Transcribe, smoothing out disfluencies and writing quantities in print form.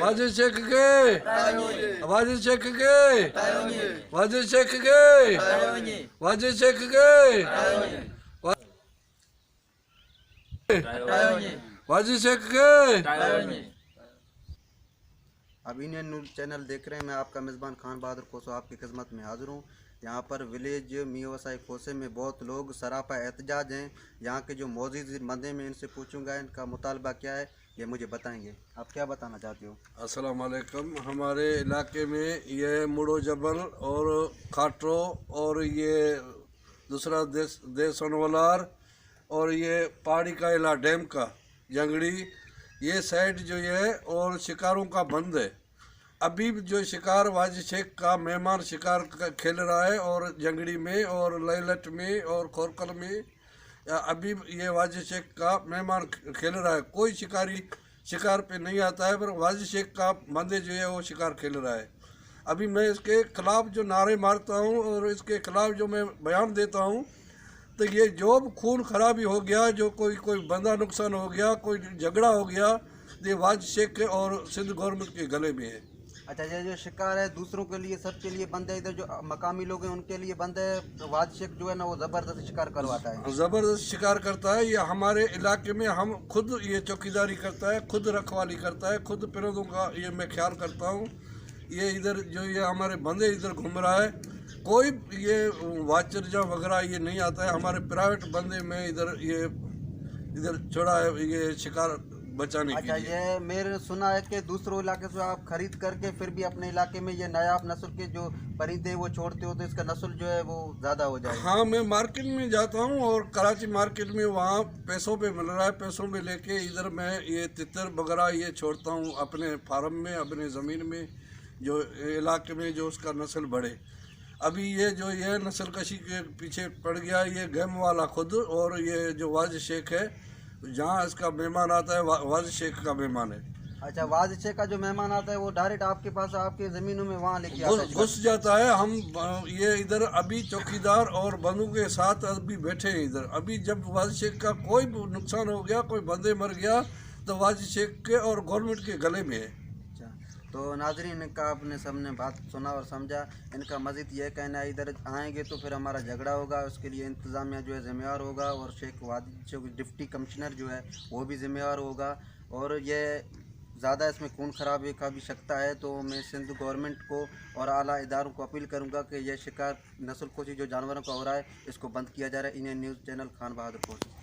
वाजिद शेख के, वाजिद शेख के, वाजिद शेख के, वाजिद शेख के, वाजिद शेख के। अब इंडियन न्यूज़ चैनल देख रहे हैं। मैं आपका मेज़बान खान बहादुर खोसो आपकी खिदमत में हाजिर हूँ। यहाँ पर विलेज मियाँवसाई खोसे में बहुत लोग सरापा एहतजाज हैं। यहाँ के जो मौजूद बंदे में इनसे पूछूंगा इनका मुतालबा क्या है, ये मुझे बताएंगे। आप क्या बताना चाहते हो? अस्सलाम वालेकुम। हमारे इलाके में ये मुड़ो जबल और खाटरो और ये दूसरा देसनवलार और ये पहाड़ी का इला डैम का जंगड़ी, ये साइड जो है और शिकारों का बंद है। अभी जो शिकार वाजिद शेख का मेहमान शिकार खेल रहा है और जंगड़ी में और लैलट में और खोरकल में अभी ये वाजिद शेख का मेहमान खेल रहा है। कोई शिकारी शिकार पे नहीं आता है, पर वाजिद शेख का बंदे जो है वो शिकार खेल रहा है। अभी मैं इसके खिलाफ जो नारे मारता हूँ और इसके खिलाफ जो मैं बयान देता हूँ, तो ये जो खून खराबी हो गया, जो कोई बंदा नुकसान हो गया, कोई झगड़ा हो गया, ये वाजिद शेख के और सिंध गवर्नमेंट के गले में है। अच्छा, ये जो शिकार है दूसरों के लिए सबके लिए बंद है, इधर जो मकामी लोग हैं उनके लिए बंद है। तो वाजिद शेख जो है ना वो ज़बरदस्त शिकार करवाता है, ज़बरदस्त शिकार करता है। ये हमारे इलाके में हम खुद ये चौकीदारी करता है, खुद रखवाली करता है, खुद परिंदों का ये मैं ख्याल करता हूँ। ये इधर जो ये हमारे बंदे इधर घूम रहा है, कोई ये वाचर जा वगैरह ये नहीं आता है। हमारे प्राइवेट बंदे में इधर छोड़ा है ये शिकार बचाने अच्छा, के लिए। ये मेरे सुना है कि दूसरों इलाके से आप खरीद करके फिर भी अपने इलाके में ये नायाब नस्ल के जो परिंदे वो छोड़ते हो, तो इसका नस्ल जो है वो ज़्यादा हो जाए। हाँ, मैं मार्केट में जाता हूँ और कराची मार्केट में वहाँ पैसों पे मिल रहा है। पैसों में लेके इधर मैं ये तितर वगैरह ये छोड़ता हूँ अपने फार्म में, अपने ज़मीन में, जो इलाके में जो उसका नस्ल बढ़े। अभी ये जो ये नस्ल कशी के पीछे पड़ गया ये गम वाला खुद, और ये जो वाजिद शेख है जहाँ इसका मेहमान आता है वाजिद शेख का मेहमान है। अच्छा, वाजिद शेख का जो मेहमान आता है वो डायरेक्ट आपके पास आपके ज़मीनों में वहाँ लेके आता है, घुस जाता है। हम ये इधर अभी चौकीदार और बंदूक के साथ अभी बैठे हैं इधर। अभी जब वाजिद शेख का कोई नुकसान हो गया, कोई बंदे मर गया, तो वाजिद शेख के और गवर्नमेंट के गले में है। तो नाजरीन, इनका आपने सबने बात सुना और समझा। इनका मज़ीद यह कहना है इधर आएंगे तो फिर हमारा झगड़ा होगा, उसके लिए इंतज़ामिया जो है ज़िम्मेवार होगा और शेख वाजिद शेख डिप्टी कमिश्नर जो है वो भी ज़िम्मेवार होगा। और ये ज़्यादा इसमें खून खराबी का भी शकता है, तो मैं सिंध गवर्नमेंट को और आला इदारों को अपील करूँगा कि यह शिकार नस्ल कोशी जो जानवरों का हो रहा है इसको बंद किया जा रहा है। इंडियन न्यूज़ चैनल खान बहादुर को।